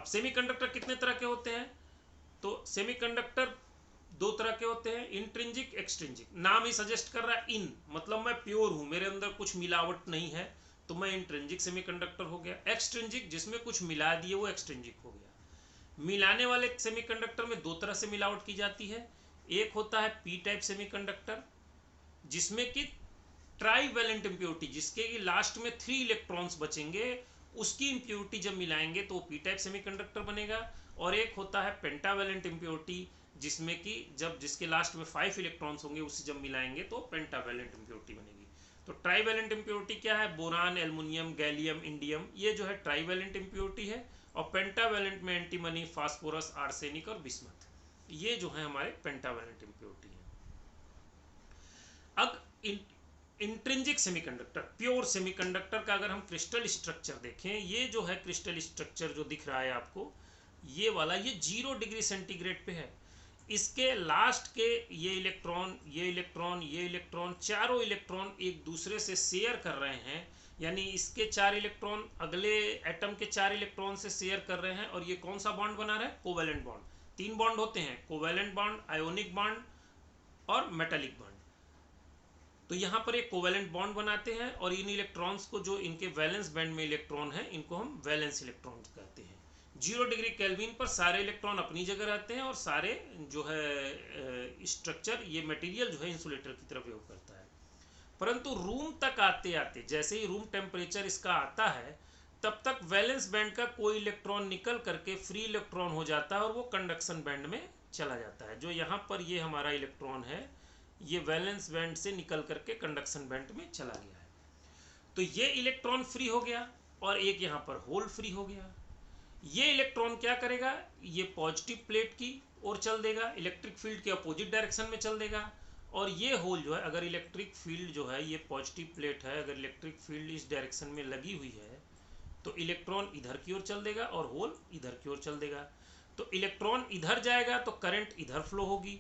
Semiconductor कितने तरह के होते हैं? तो सेमीकंडक्टर दो तरह के होते हैं, इंट्रिंसिक एक्सट्रिंसिक। नाम ही सजेस्ट कर रहा है इन, मतलब मैं प्योर हूं, मेरे अंदर कुछ मिलावट नहीं है, तो मैं इंट्रिंसिक सेमीकंडक्टर हो गया। एक्सट्रिंसिक, जिसमें कुछ मिला दिए, वो एक्सट्रिंसिक हो गया। मिलाने वाले सेमीकंडक्टर में दो तरह से मिलावट की जाती है। एक होता है पी टाइप सेमीकंडक्टर, जिसमें कि ट्राईवैलेंट इम्प्योरिटी, जिसके लास्ट में 3 इलेक्ट्रॉन्स बचेंगे, उसकी इम्प्योरिटी जब मिलाएंगे तो पी टाइप सेमीकंडक्टर बनेगा। और एक होता है पेंटावैलेंट इम्प्योरिटी, जिसमें कि जब जिसके लास्ट में 5 इलेक्ट्रॉन्स होंगे, उससे जब मिलाएंगे तो पेंटावैलेंट इम्प्योरिटी बनेगी। तो ट्राईवैलेंट इम्प्योरिटी क्या है? बोरान, एल्युमिनियम, गैलियम, इंडियम, ये जो है ट्राईवैलेंट इम्प्योरिटी है। और पेंटावैलेंट में एंटीमनी, फास्फोरस, आर्सेनिक और बिस्मथ, ये जो है हमारे पेंटावैलेंट इम्प्योरिटी है। अब इंट्रिंसिक सेमीकंडक्टर, प्योर सेमीकंडक्टर का अगर हम क्रिस्टल स्ट्रक्चर देखें, ये जो है क्रिस्टल स्ट्रक्चर जो दिख रहा है आपको, ये वाला, ये 0 डिग्री सेंटीग्रेड पे है। इसके लास्ट के ये इलेक्ट्रॉन, ये इलेक्ट्रॉन, ये इलेक्ट्रॉन, चारों इलेक्ट्रॉन एक दूसरे से शेयर कर रहे हैं, यानी इसके 4 इलेक्ट्रॉन अगले एटम के 4 इलेक्ट्रॉन से शेयर कर रहे हैं। और ये कौन सा बॉन्ड बना रहा है? Covalent bond. 3 बॉन्ड होते हैं, कोवैलेंट बॉन्ड, आयोनिक बॉन्ड और मेटालिक बॉन्ड। तो यहाँ पर एक कोवैलेंट बॉन्ड बनाते हैं, और इन इलेक्ट्रॉन्स को, जो इनके वैलेंस बैंड में इलेक्ट्रॉन है, इनको हम वैलेंस इलेक्ट्रॉन कहते हैं। 0 डिग्री केल्विन पर सारे इलेक्ट्रॉन अपनी जगह रहते हैं, और सारे जो है स्ट्रक्चर, ये मटेरियल जो है इंसुलेटर की तरफ बिहेव करता है। परंतु रूम तक आते आते, जैसे ही रूम टेम्परेचर इसका आता है, तब तक वैलेंस बैंड का कोई इलेक्ट्रॉन निकल करके फ्री इलेक्ट्रॉन हो जाता है, और वो कंडक्शन बैंड में चला जाता है। जो यहाँ पर ये हमारा इलेक्ट्रॉन है, ये वैलेंस बैंड से निकल करके कंडक्शन बैंड में चला गया है। तो ये इलेक्ट्रॉन फ्री हो गया, और एक यहाँ पर होल फ्री हो गया। ये इलेक्ट्रॉन क्या करेगा? ये पॉजिटिव प्लेट की ओर चल देगा, इलेक्ट्रिक फील्ड के अपोजिट डायरेक्शन में चल देगा। और ये होल जो है, अगर इलेक्ट्रिक फील्ड जो है, ये पॉजिटिव प्लेट है, अगर इलेक्ट्रिक फील्ड इस डायरेक्शन में लगी हुई है, तो इलेक्ट्रॉन इधर की ओर चल देगा और होल इधर की ओर चल देगा। तो इलेक्ट्रॉन इधर जाएगा तो करंट इधर फ्लो होगी,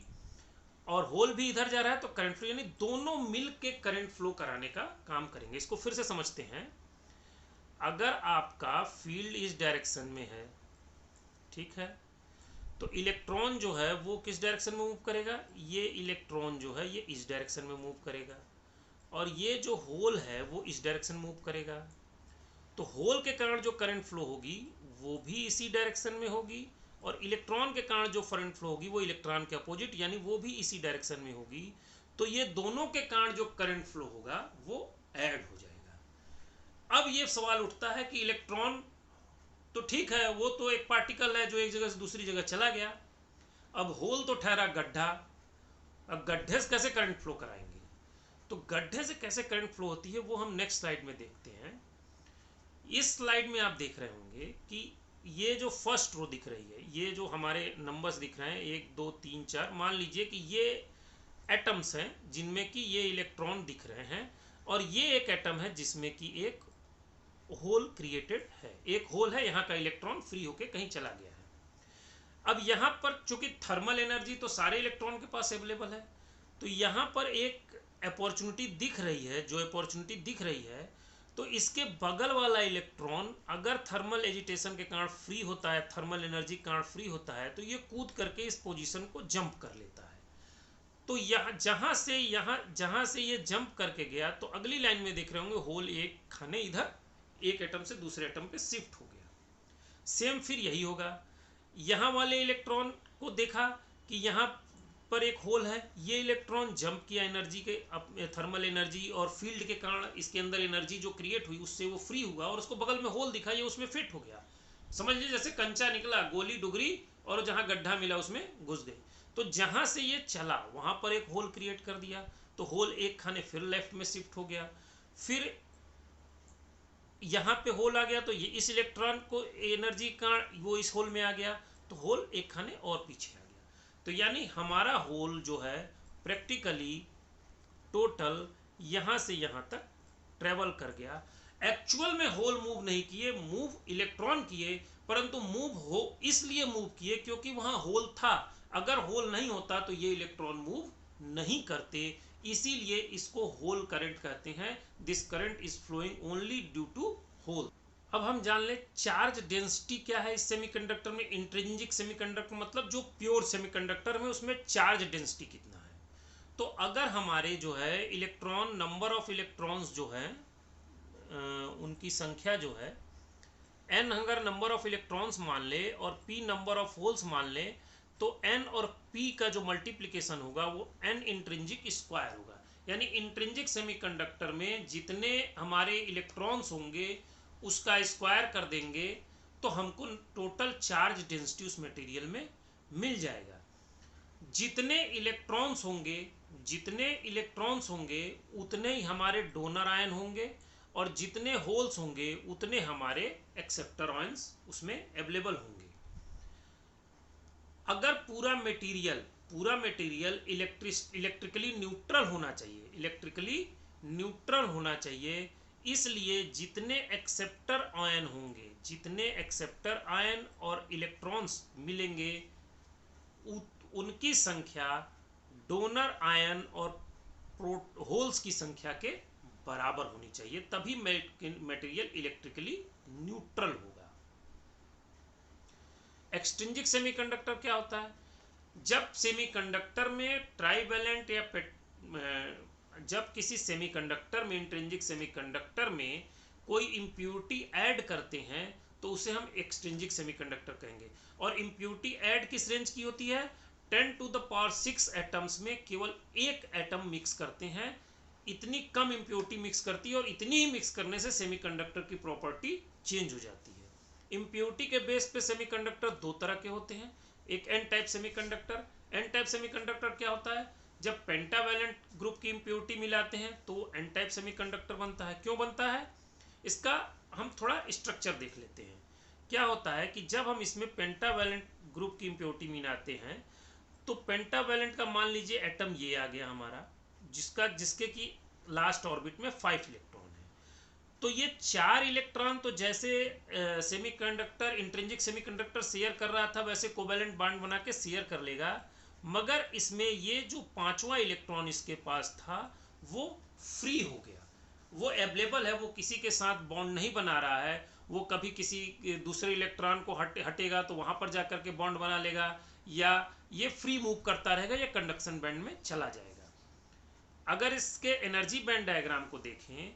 और होल भी इधर जा रहा है तो करंट फ्लो, यानी दोनों मिल के करंट फ्लो कराने का काम करेंगे। इसको फिर से समझते हैं। अगर आपका फील्ड इस डायरेक्शन में है, ठीक है, तो इलेक्ट्रॉन जो है वो किस डायरेक्शन में मूव करेगा? ये इलेक्ट्रॉन जो है ये इस डायरेक्शन में मूव करेगा, और ये जो होल है वो इस डायरेक्शन मूव करेगा। तो होल के कारण जो करंट फ्लो होगी वो भी इसी डायरेक्शन में होगी, और इलेक्ट्रॉन के कारण जो करंट फ्लो होगी वो इलेक्ट्रॉन के अपोजिट, यानी वो भी इसी डायरेक्शन में होगी। तो ये दोनों के कारण जो करंट फ्लो होगा वो ऐड हो जाएगा। अब ये सवाल उठता है कि इलेक्ट्रॉन तो ठीक है, वो तो एक पार्टिकल है जो एक जगह से दूसरी जगह चला गया, अब होल तो ठहरा गड्ढा, अब गड्ढे से कैसे करंट फ्लो कराएंगे? तो गड्ढे से कैसे करंट फ्लो होती है वो हम नेक्स्ट स्लाइड में देखते हैं। इस स्लाइड में आप देख रहे होंगे कि ये जो फर्स्ट रो दिख रही है, ये जो हमारे नंबर्स दिख रहे हैं 1 2 3 4, मान लीजिए कि ये एटम्स हैं जिनमें कि ये इलेक्ट्रॉन दिख रहे हैं, और ये एक एटम है जिसमें कि एक होल क्रिएटेड है। एक होल है, यहाँ का इलेक्ट्रॉन फ्री होके कहीं चला गया है। अब यहाँ पर चूंकि थर्मल एनर्जी तो सारे इलेक्ट्रॉन के पास अवेलेबल है, तो यहाँ पर एक अपॉर्चुनिटी दिख रही है। जो अपॉर्चुनिटी दिख रही है, तो इसके बगल वाला इलेक्ट्रॉन अगर थर्मल एजिटेशन के कारण फ्री होता है, थर्मल एनर्जी के कारण फ्री होता है, तो ये कूद करके इस पोजीशन को जंप कर लेता है। तो यहाँ जहाँ से ये जंप करके गया, तो अगली लाइन में देख रहे होंगे होल एक खाने इधर एक एटम से दूसरे एटम पे शिफ्ट हो गया। सेम फिर यही होगा। यहाँ वाले इलेक्ट्रॉन को देखा कि यहाँ पर एक होल है, ये इलेक्ट्रॉन जंप किया एनर्जी के, थर्मल एनर्जी और फील्ड के कारण इसके अंदर एनर्जी जो क्रिएट हुई उससे वो फ्री हुआ, और उसको बगल में होल दिखा, ये उसमें फिट हो गया। समझ लीजिए जैसे कंचा निकला, गोली डुगरी, और जहाँ गड्ढा मिला उसमें घुस गई। तो जहाँ से ये चला वहाँ पर एक होल क्रिएट कर दिया, तो होल एक खाने फिर लेफ्ट में शिफ्ट हो गया। फिर यहाँ पे होल आ गया, तो ये इस इलेक्ट्रॉन को एनर्जी का वो इस होल में आ गया, तो होल एक खाने और पीछे आ गया। तो यानी हमारा होल जो है प्रैक्टिकली टोटल यहाँ से यहाँ तक ट्रेवल कर गया। एक्चुअल में होल मूव नहीं किए, मूव इलेक्ट्रॉन किए, परंतु मूव हो इसलिए मूव किए क्योंकि वहाँ होल था। अगर होल नहीं होता तो ये इलेक्ट्रॉन मूव नहीं करते, इसीलिए इसको होल करंट कहते हैं। This current is flowing only due to hole. अब हम जान ले चार्ज डेंसिटी क्या है इस सेमीकंडक्टर में। इंट्रिंसिक सेमीकंडक्टर मतलब जो प्योर सेमीकंडक्टर में उसमें चार्ज डेंसिटी कितना है। तो अगर हमारे जो है इलेक्ट्रॉन, नंबर ऑफ इलेक्ट्रॉन्स जो है उनकी संख्या जो है n अगर नंबर ऑफ इलेक्ट्रॉन्स मान ले और p नंबर ऑफ होल्स मान ले, तो n और p का जो मल्टीप्लिकेशन होगा वो n इंट्रिंसिक स्क्वायर होगा। यानी इंट्रिंसिक सेमीकंडक्टर में जितने हमारे इलेक्ट्रॉन्स होंगे उसका स्क्वायर कर देंगे तो हमको टोटल चार्ज डेंसिटी उस मटेरियल में मिल जाएगा। जितने इलेक्ट्रॉन्स होंगे उतने ही हमारे डोनर आयन होंगे और जितने होल्स होंगे उतने हमारे एक्सेप्टर आयंस उसमें अवेलेबल होंगे। अगर पूरा मटेरियल इलेक्ट्रिकली न्यूट्रल होना चाहिए, इसलिए जितने एक्सेप्टर आयन और इलेक्ट्रॉन्स मिलेंगे उनकी संख्या डोनर आयन और होल्स की संख्या के बराबर होनी चाहिए, तभी मटेरियल इलेक्ट्रिकली न्यूट्रल होगा। एक्सट्रिंसिक सेमीकंडक्टर क्या होता है? जब सेमीकंडक्टर में ट्राइवेलेंट या जब किसी सेमीकंडक्टर में, इंट्रिंसिक सेमीकंडक्टर में कोई इंप्योरिटी ऐड करते हैं तो उसे हम एक्सट्रिंसिक सेमीकंडक्टर कहेंगे। और इंप्योरिटी ऐड किस रेंज की होती है? 10⁶ एटम्स में केवल एक एटम मिक्स करते हैं। इतनी कम इंप्योरिटी मिक्स करती है और इतनी ही मिक्स करने से सेमीकंडक्टर की प्रॉपर्टी चेंज हो जाती है। इंप्योरिटी के बेस पे सेमीकंडक्टर दो तरह के होते हैं, एक N type semiconductor. N type semiconductor क्या होता है? जब पेंटावैलेंट ग्रुप की इंप्योरिटी मिलाते हैं तो एन टाइप सेमीकंडक्टर बनता है। क्यों बनता है? इसका हम थोड़ा स्ट्रक्चर देख लेते हैं। क्या होता है कि जब हम इसमें पेंटावैलेंट ग्रुप की इंप्योरिटी मिलाते हैं तो पेंटावैलेंट का मान लीजिए एटम ये आ गया हमारा, जिसके की लास्ट ऑर्बिट में 5 इलेक्ट्रॉन है। तो ये 4 इलेक्ट्रॉन तो जैसे सेमीकंडक्टर, इंट्रिंसिक सेमीकंडक्टर शेयर कर रहा था वैसे कोवैलेंट बॉन्ड बना के शेयर कर लेगा, मगर इसमें ये जो 5वां इलेक्ट्रॉन इसके पास था वो फ्री हो गया, वो अवेलेबल है, वो किसी के साथ बॉन्ड नहीं बना रहा है। वो कभी किसी दूसरे इलेक्ट्रॉन को हटेगा तो वहां पर जाकर के बॉन्ड बना लेगा, या ये फ्री मूव करता रहेगा या कंडक्शन बैंड में चला जाएगा। अगर इसके एनर्जी बैंड डायग्राम को देखें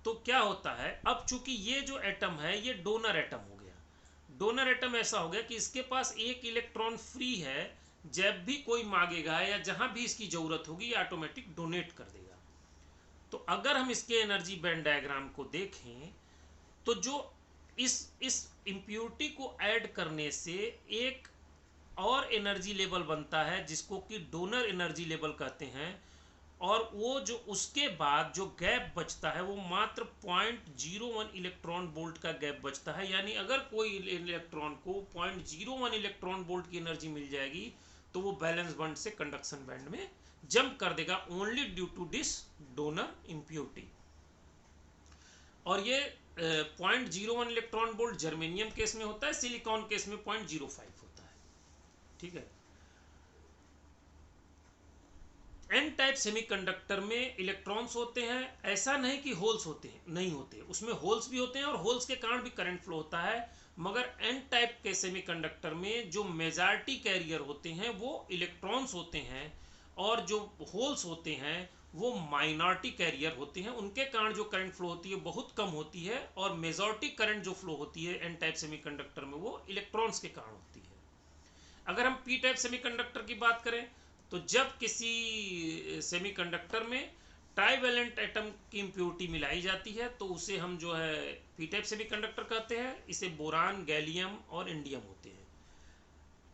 तो क्या होता है, अब चूंकि ये जो एटम है ये डोनर एटम हो गया। डोनर एटम ऐसा हो गया कि इसके पास एक इलेक्ट्रॉन फ्री है, जब भी कोई मांगेगा या जहां भी इसकी जरूरत होगी ये ऑटोमेटिक डोनेट कर देगा। तो अगर हम इसके एनर्जी बैंड डायग्राम को देखें तो जो इस इंप्योरिटी को ऐड करने से एक और एनर्जी लेवल बनता है जिसको कि डोनर एनर्जी लेवल कहते हैं, और वो जो उसके बाद जो गैप बचता है वो मात्र 0.01 इलेक्ट्रॉन वोल्ट का गैप बचता है। यानी अगर कोई इलेक्ट्रॉन को 0.01 इलेक्ट्रॉन वोल्ट की एनर्जी मिल जाएगी तो वो बैलेंस बॉन्ड से कंडक्शन बैंड में जंप कर देगा, only due to this donor impurity. और ये 0.01 इलेक्ट्रॉन वोल्ट जर्मेनियम केस में होता है, सिलिकॉन केस में 0.05 होता है। ठीक है। एन टाइप सेमीकंडक्टर में इलेक्ट्रॉन्स होते हैं, ऐसा नहीं कि होल्स होते हैं, नहीं होते, उसमें होल्स भी होते हैं और होल्स के कारण भी करंट फ्लो होता है। मगर एन टाइप के सेमीकंडक्टर में जो मेजॉरिटी कैरियर होते हैं वो इलेक्ट्रॉन्स होते हैं, और जो होल्स होते हैं वो माइनॉरिटी कैरियर होते हैं। उनके कारण जो करंट फ्लो होती है बहुत कम होती है, और मेजॉरिटी करंट जो फ्लो होती है एन टाइप सेमीकंडक्टर में वो इलेक्ट्रॉन्स के कारण होती है। अगर हम पी टाइप सेमीकंडक्टर की बात करें तो जब किसी सेमीकंडक्टर में ट्राइवेलेंट एटम की इंप्योरिटी मिलाई जाती है तो उसे हम जो है पी टाइप सेमीकंडक्टर कहते हैं। इसे बोरान, गैलियम और इंडियम होते हैं।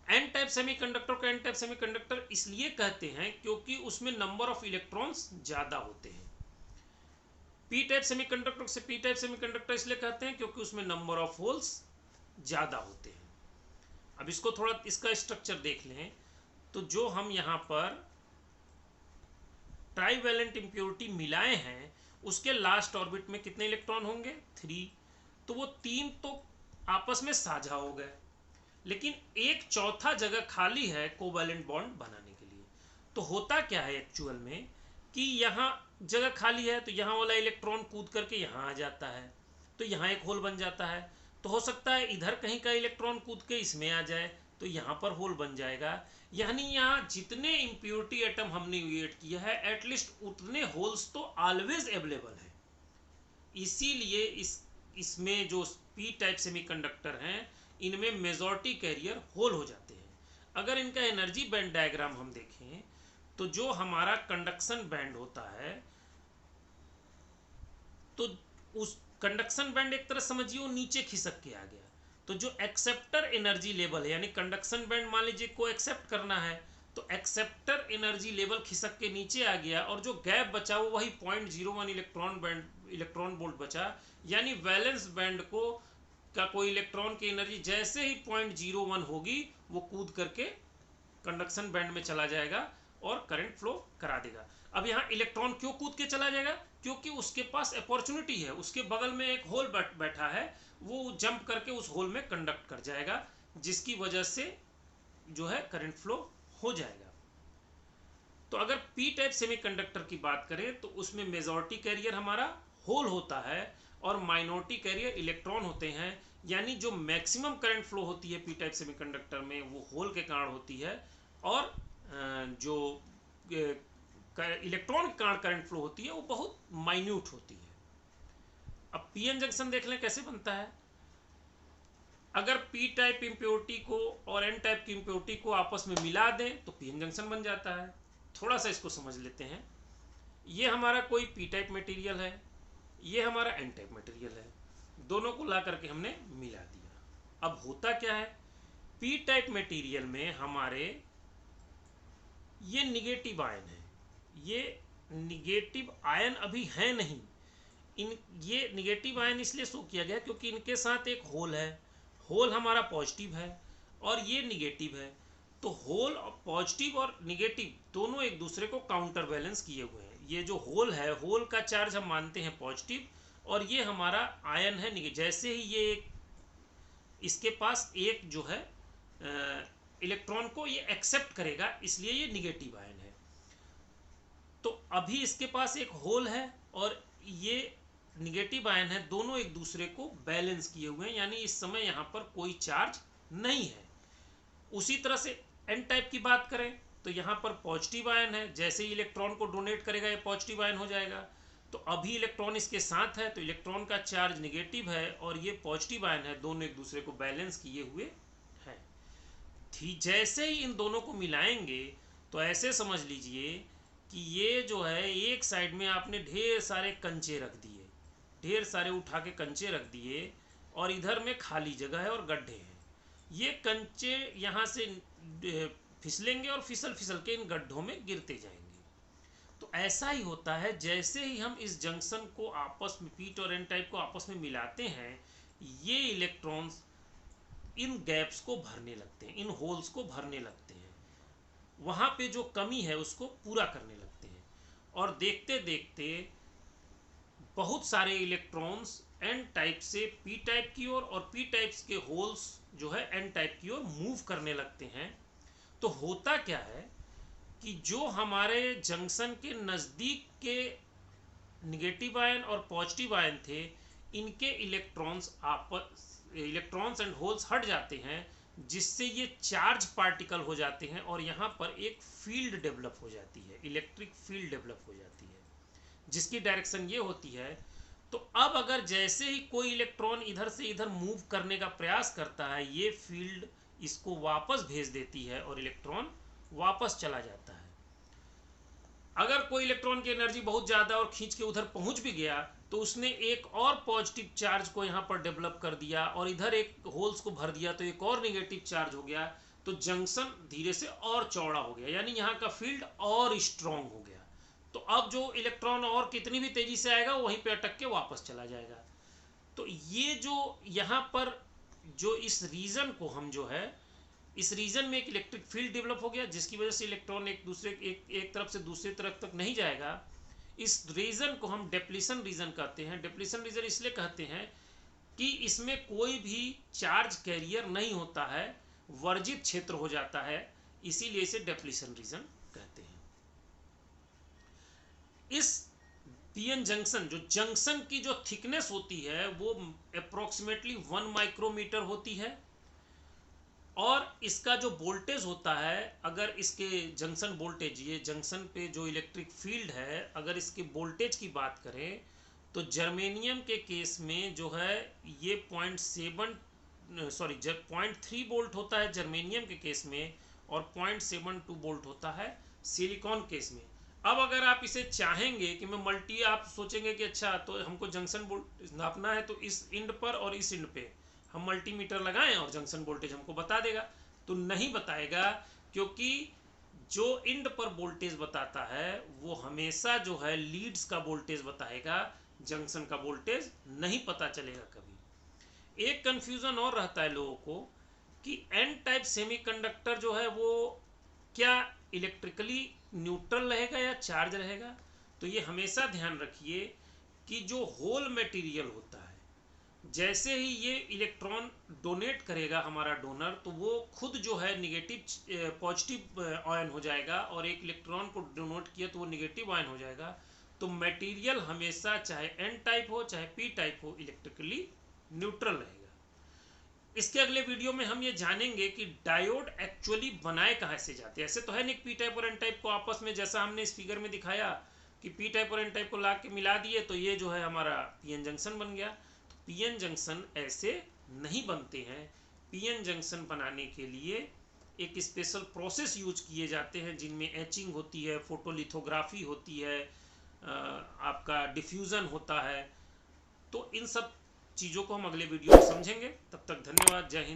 एन टाइप सेमीकंडक्टर को एन टाइप सेमीकंडक्टर इसलिए कहते हैं क्योंकि उसमें नंबर ऑफ इलेक्ट्रॉन्स ज्यादा होते हैं। पी टाइप सेमीकंडक्टर से पी टाइप सेमीकंडक्टर इसलिए कहते हैं क्योंकि उसमें नंबर ऑफ होल्स ज्यादा होते हैं। अब इसको थोड़ा इसका स्ट्रक्चर देख लें तो जो हम यहाँ पर ट्राइवेलेंट इंप्योरिटी मिलाए हैं उसके लास्ट ऑर्बिट में कितने इलेक्ट्रॉन होंगे? 3। तो वो 3 तो आपस में साझा हो गए, लेकिन एक चौथा जगह खाली है कोवैलेंट बॉन्ड बनाने के लिए। तो होता क्या है एक्चुअल में कि यहाँ जगह खाली है तो यहाँ वाला इलेक्ट्रॉन कूद करके यहाँ आ जाता है, तो यहाँ एक होल बन जाता है। तो हो सकता है इधर कहीं का इलेक्ट्रॉन कूद के इसमें आ जाए, तो यहाँ पर होल बन जाएगा। यानी यहाँ जितने इम्प्योरिटी एटम हमने यूएट किया है एटलीस्ट उतने होल्स तो ऑलवेज अवेलेबल है। इसीलिए इसमें जो पी टाइप सेमीकंडक्टर हैं इनमें मेजॉरिटी कैरियर होल हो जाते हैं। अगर इनका एनर्जी बैंड डायग्राम हम देखें तो जो हमारा कंडक्शन बैंड होता है, तो उस कंडक्शन बैंड एक तरह समझिए नीचे खिसक के आ गया। तो जो एक्सेप्टर एनर्जी लेवल है, यानी कंडक्शन बैंड मान लीजिए को एक्सेप्ट करना है, तो एक्सेप्टर एनर्जी लेवल खिसक के नीचे आ गया और जो गैप बचा वो वही 0.01 इलेक्ट्रॉन वोल्ट बचा। यानी वैलेंस बैंड को का कोई इलेक्ट्रॉन की एनर्जी जैसे ही 0.01 होगी वो कूद करके कंडक्शन बैंड में चला जाएगा और करंट फ्लो करा देगा। अब यहाँ इलेक्ट्रॉन क्यों कूद के चला जाएगा? क्योंकि उसके पास अपॉर्चुनिटी है, उसके बगल में एक होल बैठा है, वो जंप करके उस होल में कंडक्ट कर जाएगा, जिसकी वजह से जो है करंट फ्लो हो जाएगा। तो अगर पी टाइप सेमीकंडक्टर की बात करें तो उसमें मेजॉरिटी कैरियर हमारा होल होता है और माइनॉरिटी कैरियर इलेक्ट्रॉन होते हैं। यानी जो मैक्सिमम करंट फ्लो होती है पी टाइप सेमीकंडक्टर में वो होल के कारण होती है, और जो इलेक्ट्रॉन के कारण करंट फ्लो होती है वो बहुत माइन्यूट होती है। अब पीएन जंक्शन देख लें कैसे बनता है। अगर पी टाइप इम्प्योरिटी को और एन टाइप की इम्प्योरिटी को आपस में मिला दें तो पीएन जंक्शन बन जाता है। थोड़ा सा इसको समझ लेते हैं। ये हमारा कोई पी टाइप मटेरियल है, ये हमारा एन टाइप मटेरियल है, दोनों को ला करके हमने मिला दिया। अब होता क्या है, पी टाइप मटेरियल में हमारे ये निगेटिव आयन है, ये निगेटिव आयन अभी है नहीं। ये निगेटिव आयन इसलिए शो किया गया क्योंकि इनके साथ एक होल है, होल हमारा पॉजिटिव है और ये निगेटिव है। तो होल पॉजिटिव और निगेटिव दोनों एक दूसरे को काउंटर बैलेंस किए हुए हैं। ये जो होल है, होल का चार्ज हम मानते हैं पॉजिटिव और ये हमारा आयन है निगेटिव। जैसे ही ये इसके पास एक जो है इलेक्ट्रॉन को ये एक्सेप्ट करेगा, इसलिए ये निगेटिव आयन है। तो अभी इसके पास एक होल है और ये निगेटिव आयन है, दोनों एक दूसरे को बैलेंस किए हुए हैं, यानी इस समय यहाँ पर कोई चार्ज नहीं है। उसी तरह से एन टाइप की बात करें तो यहाँ पर पॉजिटिव आयन है, जैसे ही इलेक्ट्रॉन को डोनेट करेगा ये पॉजिटिव आयन हो जाएगा। तो अभी इलेक्ट्रॉन इसके साथ है तो इलेक्ट्रॉन का चार्ज निगेटिव है और ये पॉजिटिव आयन है, दोनों एक दूसरे को बैलेंस किए हुए हैं। जैसे ही इन दोनों को मिलाएंगे तो ऐसे समझ लीजिए कि ये जो है एक साइड में आपने ढेर सारे कंचे रख दिए, ढेर सारे उठा के कंचे रख दिए और इधर में खाली जगह है और गड्ढे हैं। ये कंचे यहाँ से फिसलेंगे और फिसल फिसल के इन गड्ढों में गिरते जाएंगे। तो ऐसा ही होता है, जैसे ही हम इस जंक्शन को आपस में पी और एन टाइप को आपस में मिलाते हैं, ये इलेक्ट्रॉन्स इन गैप्स को भरने लगते हैं, इन होल्स को भरने लगते हैं, वहाँ पे जो कमी है उसको पूरा करने लगते हैं। और देखते देखते बहुत सारे इलेक्ट्रॉन्स एन टाइप से पी टाइप की ओर और पी टाइप्स के होल्स जो है एन टाइप की ओर मूव करने लगते हैं। तो होता क्या है कि जो हमारे जंक्शन के नज़दीक के निगेटिव आयन और पॉजिटिव आयन थे, इनके इलेक्ट्रॉन्स एंड होल्स हट जाते हैं, जिससे ये चार्ज पार्टिकल हो जाते हैं और यहाँ पर एक फील्ड डेवलप हो जाती है, इलेक्ट्रिक फील्ड डेवलप हो जाती है, जिसकी डायरेक्शन ये होती है। तो अब अगर जैसे ही कोई इलेक्ट्रॉन इधर से इधर मूव करने का प्रयास करता है, ये फील्ड इसको वापस भेज देती है और इलेक्ट्रॉन वापस चला जाता है। अगर कोई इलेक्ट्रॉन की एनर्जी बहुत ज़्यादा और खींच के उधर पहुंच भी गया तो उसने एक और पॉजिटिव चार्ज को यहाँ पर डेवलप कर दिया और इधर एक होल्स को भर दिया तो एक और नेगेटिव चार्ज हो गया, तो जंक्शन धीरे से और चौड़ा हो गया, यानी यहाँ का फील्ड और स्ट्रॉन्ग हो गया। तो अब जो इलेक्ट्रॉन और कितनी भी तेजी से आएगा वहीं पे अटक के वापस चला जाएगा। तो ये जो यहाँ पर जो इस रीजन को हम जो है, इस रीजन में एक इलेक्ट्रिक फील्ड डेवलप हो गया, जिसकी वजह से इलेक्ट्रॉन एक तरफ से दूसरी तरफ तक नहीं जाएगा। इस रीजन को हम डेप्लीशन रीजन कहते हैं। डेप्लीशन रीजन इसलिए कहते हैं कि इसमें कोई भी चार्ज कैरियर नहीं होता है, वर्जित क्षेत्र हो जाता है, इसीलिए इसे डेप्लीशन रीजन कहते हैं। इस पीएन जंक्शन, जो जंक्शन की जो थिकनेस होती है वो अप्रोक्सीमेटली 1 माइक्रोमीटर होती है, और इसका जो वोल्टेज होता है, अगर इसके जंक्शन वोल्टेज, ये जंक्शन पे जो इलेक्ट्रिक फील्ड है, अगर इसके वोल्टेज की बात करें तो जर्मेनियम के केस में जो है ये 0.3 वोल्ट होता है जर्मेनियम के केस में, और 0.72 वोल्ट होता है सिलिकॉन केस में। अब अगर आप इसे चाहेंगे कि मैं मल्टी, आप सोचेंगे कि अच्छा तो हमको जंक्शन वोल्टेज नापना है तो इस इंड पर और इस इंड पे हम मल्टीमीटर लगाएं और जंक्शन वोल्टेज हमको बता देगा, तो नहीं बताएगा, क्योंकि जो इंड पर वोल्टेज बताता है वो हमेशा जो है लीड्स का वोल्टेज बताएगा, जंक्शन का वोल्टेज नहीं पता चलेगा कभी। एक कंफ्यूजन और रहता है लोगों को कि एन टाइप सेमीकंडक्टर जो है वो क्या इलेक्ट्रिकली न्यूट्रल रहेगा या चार्ज रहेगा। तो ये हमेशा ध्यान रखिए कि जो होल मटेरियल होता है, जैसे ही ये इलेक्ट्रॉन डोनेट करेगा हमारा डोनर, तो वो खुद जो है निगेटिव पॉजिटिव आयन हो जाएगा, और एक इलेक्ट्रॉन को डोनेट किया तो वो निगेटिव आयन हो जाएगा। तो मटेरियल हमेशा चाहे एन टाइप हो चाहे पी टाइप हो इलेक्ट्रिकली न्यूट्रल रहेगा। इसके अगले वीडियो में हम ये जानेंगे कि डायोड एक्चुअली बनाए कहाँ से जाते हैं। ऐसे तो है नहीं पी टाइप और एन टाइप को आपस में, जैसा हमने इस फिगर में दिखाया कि पी टाइप और एन टाइप को ला के मिला दिए तो ये जो है हमारा पीएन जंक्शन बन गया। पीएन जंक्शन ऐसे नहीं बनते हैं। पीएन जंक्शन बनाने के लिए एक स्पेशल प्रोसेस यूज किए जाते हैं, जिनमें एचिंग होती है, फोटोलिथोग्राफी होती है, आपका डिफ्यूज़न होता है। तो इन सब चीज़ों को हम अगले वीडियो में समझेंगे। तब तक धन्यवाद। जय हिंद।